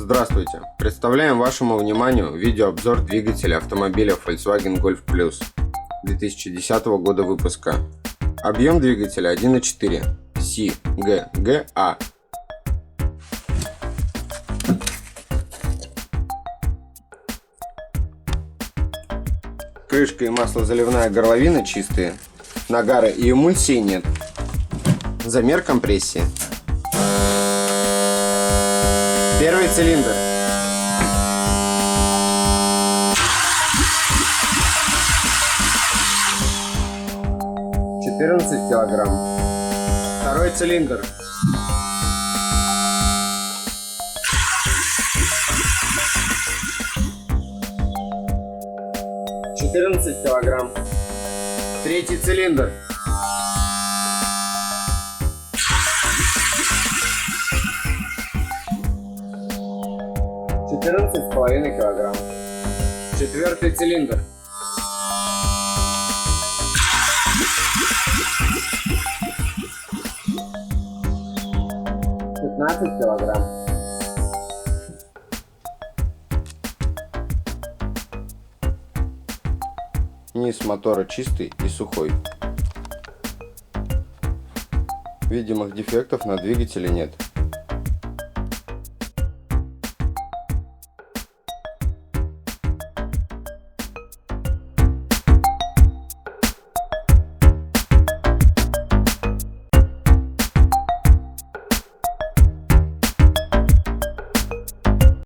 Здравствуйте! Представляем вашему вниманию видеообзор двигателя автомобиля Volkswagen Golf Plus 2010 года выпуска. Объем двигателя 1.4 CGGA. Крышка и маслозаливная горловина чистые, нагара и эмульсии нет. Замер компрессии. Первый цилиндр. (14 килограмм). Второй цилиндр. (14 килограмм). Третий цилиндр. (14,5 килограмм). Четвертый цилиндр. (15 килограмм). Низ мотора чистый и сухой. Видимых дефектов на двигателе нет.